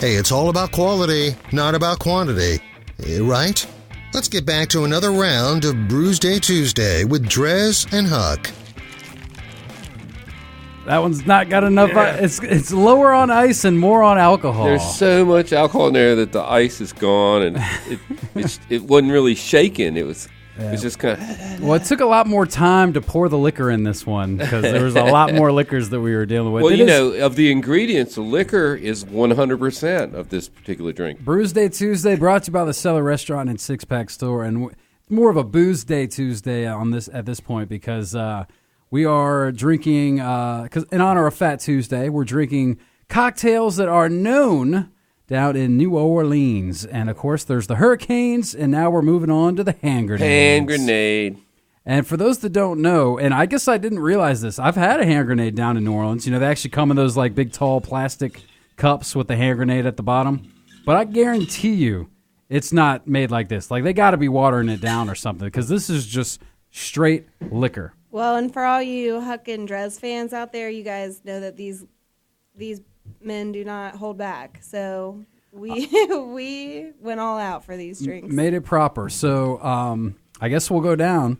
Hey, it's all about quality, not about quantity. Right? Let's get back to another round of Brewsday Tuesday with Drez and Huck. That one's not got enough. Yeah. It's lower on ice and more on alcohol. There's so much alcohol in there that the ice is gone, and it wasn't really shaken. It was just kind of. Well, it took a lot more time to pour the liquor in this one because there was a lot more liquors that we were dealing with. Well, of the ingredients, the liquor is 100% of this particular drink. Brewsday Tuesday, brought to you by the Cellar Restaurant and Six Pack Store, and more of a Booze Day Tuesday at this point because. We are drinking, because in honor of Fat Tuesday, we're drinking cocktails that are known down in New Orleans. And, of course, there's the Hurricanes, and now we're moving on to the hand grenades. Hand grenade. And for those that don't know, and I guess I didn't realize this, I've had a hand grenade down in New Orleans. You know, they actually come in those, like, big, tall plastic cups with the hand grenade at the bottom. But I guarantee you it's not made like this. Like, they got to be watering it down or something because this is just straight liquor. Well, and for all you Huck and Drez fans out there, you guys know that these men do not hold back. So we went all out for these drinks. Made it proper. So I guess we'll go down.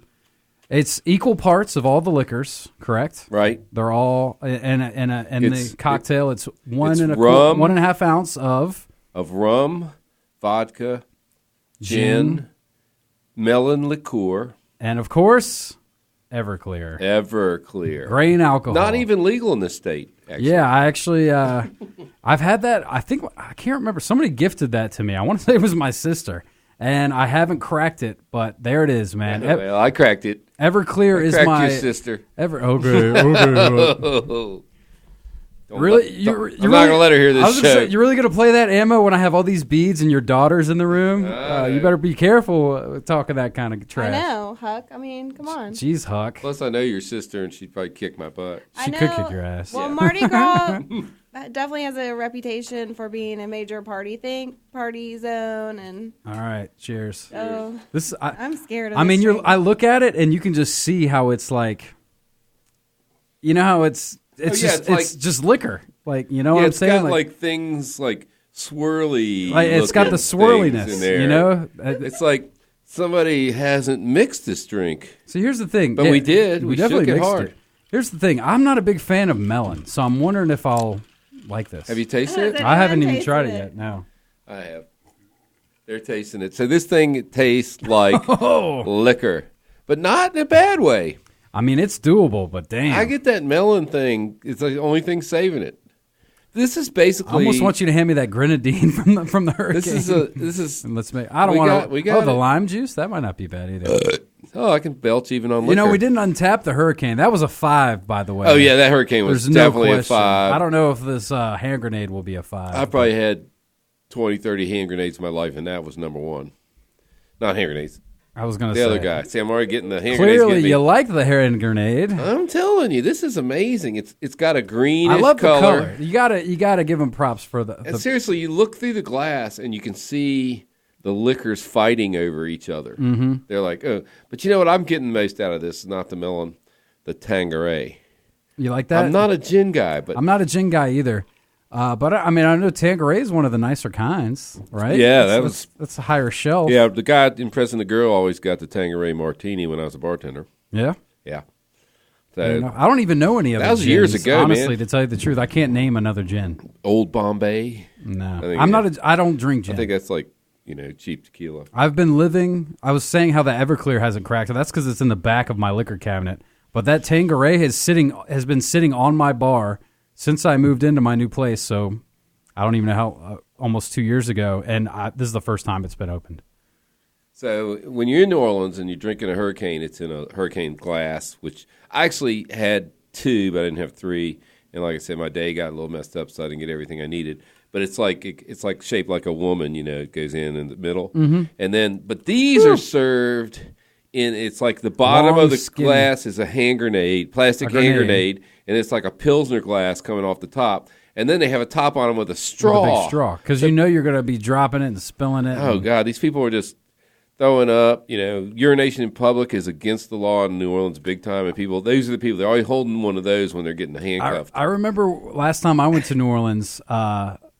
It's equal parts of all the liquors, correct? Right. They're all and the cocktail. It's one and a half ounce of rum, vodka, gin, melon liqueur, and of course. Everclear. Grain alcohol. Not even legal in this state, actually. Yeah, I actually, I've had that. I can't remember. Somebody gifted that to me. I want to say it was my sister. And I haven't cracked it, but there it is, man. Well, I cracked it. Everclear is my... your sister. Okay. Really? I'm not going to let her hear this show. You're really going to play that ammo when I have all these beads and your daughter's in the room? You better be careful talking that kind of trash. I know, Huck. I mean, come on. Jeez, Huck. Plus, I know your sister, and she'd probably kick my butt. She could kick your ass. Well, Mardi Gras definitely has a reputation for being a major party zone. And all right, cheers. So I'm scared of I this mean, drink. I look at it, and you can just see how it's like, you know how it's just liquor. Like, you know what I'm saying? It's got like things like swirly. Like, it's got the swirliness, in there. You know? It's like somebody hasn't mixed this drink. So here's the thing. But we did. We definitely shook it mixed hard. it. Here's the thing. I'm not a big fan of melon, so I'm wondering if I'll like this. Have you tasted it? I haven't even tried it yet, no. I have. They're tasting it. So this thing tastes like liquor, but not in a bad way. I mean, it's doable, but damn. I get that melon thing. It's the only thing saving it. This is basically. I almost want you to hand me that grenadine from the Hurricane. This is. And let's make. I don't want to. The lime juice that might not be bad either. I can belch even on liquor. You know, we didn't untap the Hurricane. That was a 5, by the way. Oh yeah, that Hurricane was definitely a 5. I don't know if this hand grenade will be a 5. I probably had 20, 30 hand grenades in my life, and that was number 1. Not hand grenades. I was going to say. The other guy. See, I'm already getting the hand grenades. Clearly, you like the hand grenade. I'm telling you, this is amazing. It's got a greenish I love color. The color. You gotta give them props for the. And seriously, you look through the glass and you can see the liquors fighting over each other. Mm-hmm. They're like, oh, but you know what? I'm getting most out of this. Not the melon, the Tanqueray. You like that? I'm not a gin guy, but I'm not a gin guy either. But I mean, I know Tanqueray is one of the nicer kinds, right? Yeah, that's a higher shelf. Yeah, the guy impressing the girl always got the Tanqueray martini when I was a bartender. Yeah, yeah. So, I don't even know any other. That was gins, years ago, honestly. man. To tell you the truth, I can't name another gin. Old Bombay. No, I'm not. I don't drink gin. I think that's like cheap tequila. I've been living. I was saying how the Everclear hasn't cracked, and that's because it's in the back of my liquor cabinet. But that Tanqueray has been sitting on my bar since I moved into my new place. So I don't even know how. Almost 2 years ago, and this is the first time it's been opened. So when you're in New Orleans and you're drinking a Hurricane, it's in a Hurricane glass, which I actually had 2, but I didn't have 3. And like I said, my day got a little messed up, so I didn't get everything I needed. But it's like shaped like a woman, it goes in the middle. Mm-hmm. And then, but these are served in. It's like the bottom of the glass is a hand grenade, plastic hand grenade, and it's like a Pilsner glass coming off the top. And then they have a top on them with a straw. With a big straw, because you're going to be dropping it and spilling it. Oh, God, these people are just throwing up. Urination in public is against the law in New Orleans big time. And those are the people, they're always holding one of those when they're getting handcuffed. I remember last time I went to New Orleans,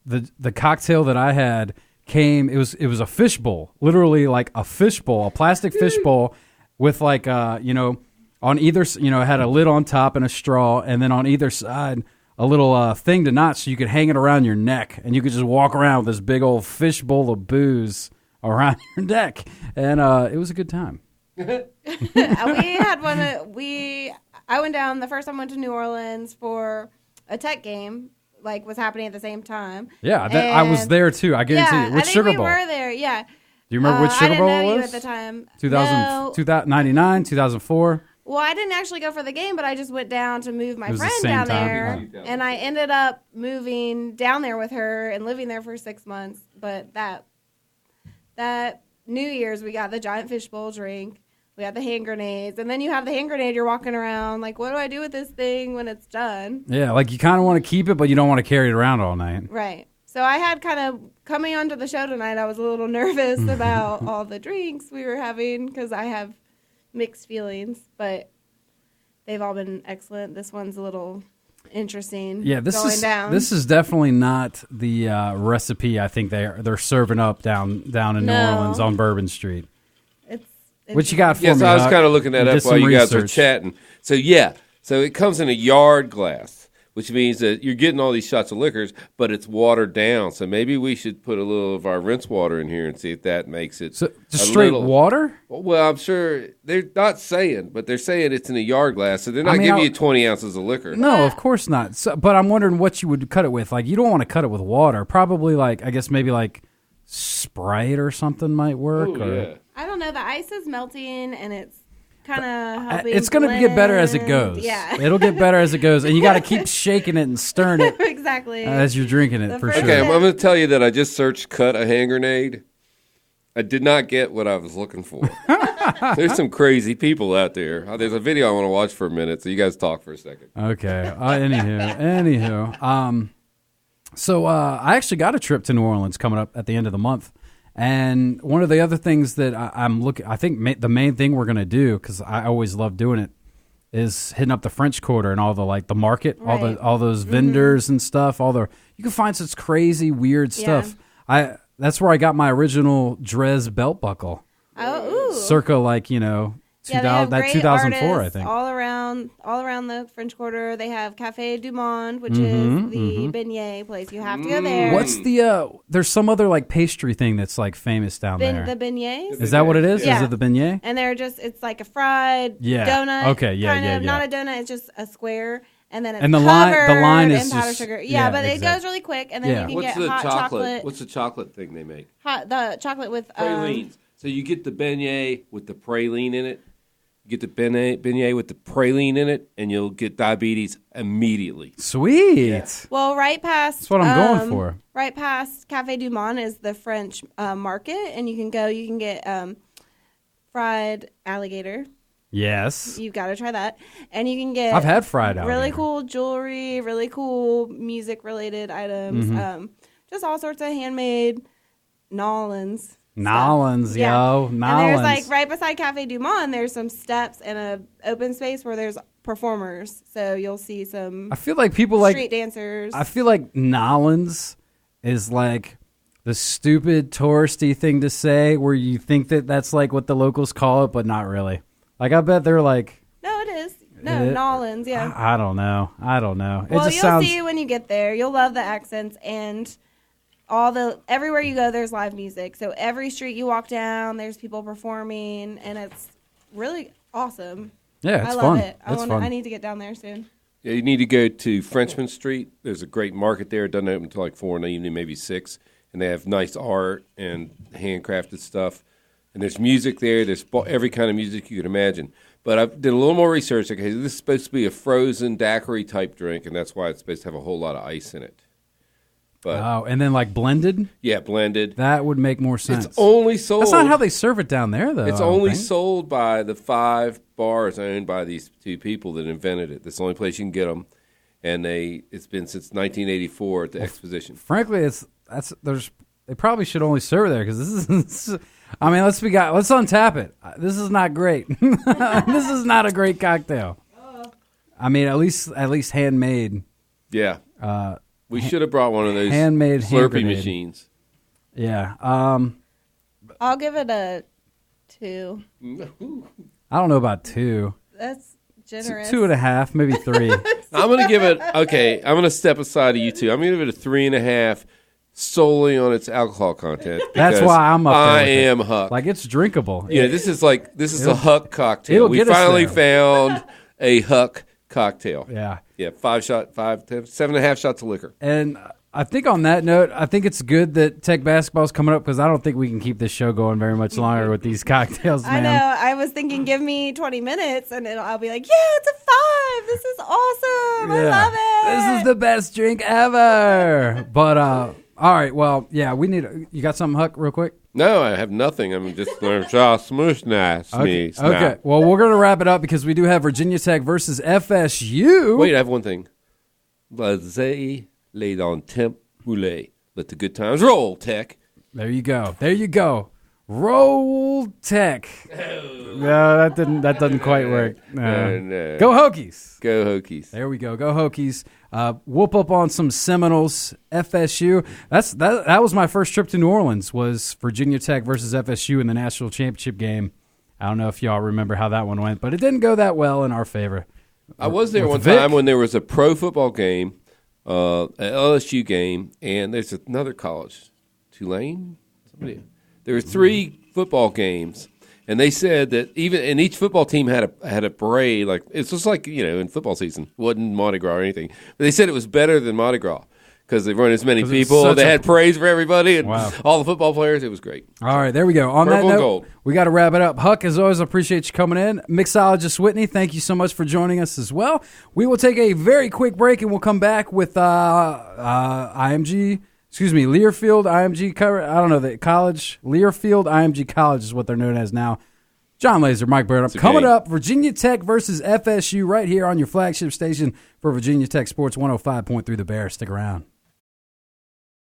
the cocktail that I had came. It was a fish bowl, literally like a fish bowl, a plastic fish bowl with like on either it had a lid on top and a straw, and then on either side a little thing to notch so you could hang it around your neck, and you could just walk around with this big old fish bowl of booze around your neck, and it was a good time. We had one. I went down the first time I went to New Orleans for a tech game, like was happening at the same time. Yeah, I was there too. I guarantee you. Which Sugar Bowl? We were there. Yeah. Do you remember which Sugar Bowl it was? I didn't know you at the time. 2099, 2004. Well, I didn't actually go for the game, but I just went down to move my It was the friend same down time, there, yeah. and I ended up moving down there with her and living there for 6 months. But that New Year's, we got the giant fishbowl drink. We had the hand grenades, and then you have the hand grenade. You're walking around like, what do I do with this thing when it's done? Yeah, like you kind of want to keep it, but you don't want to carry it around all night. Right. So I had kind of coming onto the show tonight. I was a little nervous about all the drinks we were having because I have mixed feelings, but they've all been excellent. This one's a little interesting. Yeah, this is definitely not the recipe I think they're serving up down in New Orleans on Bourbon Street. What you got for me? Yes, I was kind of looking that up while you guys were research. chatting. So it comes in a yard glass, which means that you're getting all these shots of liquors, but it's watered down. So maybe we should put a little of our rinse water in here and see if that makes it just straight water. Well, I'm sure they're not saying, but they're saying it's in a yard glass, so they're not giving you 20 ounces of liquor. No, of course not. So, but I'm wondering what you would cut it with. Like, you don't want to cut it with water. Probably like, I guess maybe like Sprite or something might work. Ooh, yeah. I don't know. The ice is melting, and it's kind of helping. It's going to get better as it goes. Yeah. It'll get better as it goes, and you got to keep shaking it and stirring it exactly as you're drinking it, for sure. Okay, I'm going to tell you that I just searched cut a hand grenade. I did not get what I was looking for. There's some crazy people out there. There's a video I want to watch for a minute, so you guys talk for a second. Okay. Anywho. So I actually got a trip to New Orleans coming up at the end of the month. And one of the other things that I think the main thing we're going to do, because I always love doing it, is hitting up the French Quarter and all the the market, right. all those vendors and stuff. You can find such crazy weird stuff. That's where I got my original Dres belt buckle. Oh, ooh. Circa 2004, I think. All around the French Quarter. They have Café Du Monde, which is the beignet place. You have to go there. What's there's some other pastry thing that's famous down there. The beignets. Is that what it is? Yeah. Is it the beignet? And it's like a fried donut. Okay, yeah. Not a donut. It's just a square. And then it's and the covered line is in powdered just, sugar. but it goes really quick. And then you can get hot chocolate. What's the chocolate thing they make? The chocolate with pralines. So you get the beignet with the praline in it. You get the beignet with the praline in it, and you'll get diabetes immediately. Sweet. Yeah. Well, right past... That's what I'm going for. Right past Café Du Monde is the French market, and you can get fried alligator. Yes. You've got to try that. And you can get... I've had fried alligator. Really cool jewelry, really cool music-related items, just all sorts of handmade Nolans. Nolans, yo. Nolans. And there's right beside Café Du Monde, there's some steps and a open space where there's performers. So you'll see some I feel like people street dancers. I feel like Nolans is the stupid touristy thing to say where you think that's what the locals call it, but not really. I bet they're No, it is. No, Nolans, yeah. I don't know. Well, you'll see when you get there. You'll love the accents and everywhere you go, there's live music. So every street you walk down, there's people performing, and it's really awesome. Yeah, it's I fun. love it. It's fun. I need to get down there soon. Yeah, you need to go to Frenchman Street. There's a great market there. It doesn't open until 4 in the evening, maybe 6. And they have nice art and handcrafted stuff. And there's music there. There's every kind of music you could imagine. But I did a little more research. Okay, this is supposed to be a frozen daiquiri type drink, and that's why it's supposed to have a whole lot of ice in it. But, and then blended? Yeah, blended. That would make more sense. It's only sold. That's not how they serve it down there, though. It's only sold by the 5 bars owned by these 2 people that invented it. That's the only place you can get them, and it's been since 1984 at the Exposition. Frankly, they probably should only serve it there because this is. I mean, let's untap it. This is not great. This is not a great cocktail. I mean, at least handmade. Yeah. We should have brought one of those handmade hand Slurpee grenade. machines. Yeah. I'll give it a 2. I don't know about 2. That's generous. 2.5, maybe 3. I'm going to give it, okay, I'm going to step aside of you two. I'm going to give it a 3.5 solely on its alcohol content. That's why I'm up there. I with it. am Huck. Like, it's drinkable. Yeah, this is a Huck cocktail. it'll We get us finally there. found a Huck cocktail. Yeah. Yeah, 7.5 shots of liquor. And I think on that note, I think it's good that Tech basketball is coming up because I don't think we can keep this show going very much longer with these cocktails, man. I know. I was thinking, give me 20 minutes, and I'll be like, yeah, it's a 5. This is awesome. I love it. This is the best drink ever. But all right, well, yeah, we need. You got something, Huck, real quick? No, I have nothing. I'm just going to smoosh nice. Okay. Well, we're gonna wrap it up because we do have Virginia Tech versus FSU. Wait, I have one thing. Blasé laid on temp roulette. Let the good times roll, Tech. There you go. Roll Tech. No, that doesn't quite work. No. Go Hokies. Go Hokies. There we go. Go Hokies. Whoop up on some Seminoles. FSU. That was my first trip to New Orleans, was Virginia Tech versus FSU in the national championship game. I don't know if y'all remember how that one went, but it didn't go that well in our favor. I was there With one Vic. time when there was a pro football game, an LSU game, and there's another college, Tulane. There were 3 football games, and they said that and each football team had a parade. Like it's just like in football season, it wasn't Mardi Gras or anything. But they said it was better than Mardi Gras because they weren't as many people. They had parades for everybody and all the football players. It was great. All right, there we go. On Purple that and note, gold. we got to wrap it up. Huck, as always, I appreciate you coming in. Mixologist Whitney, thank you so much for joining us as well. We will take a very quick break, and we'll come back with Learfield IMG cover. I don't know, the college. Learfield IMG College is what they're known as now. John Laser, Mike Burnham. Coming up, Virginia Tech versus FSU right here on your flagship station for Virginia Tech Sports 105.3 The Bear. Stick around.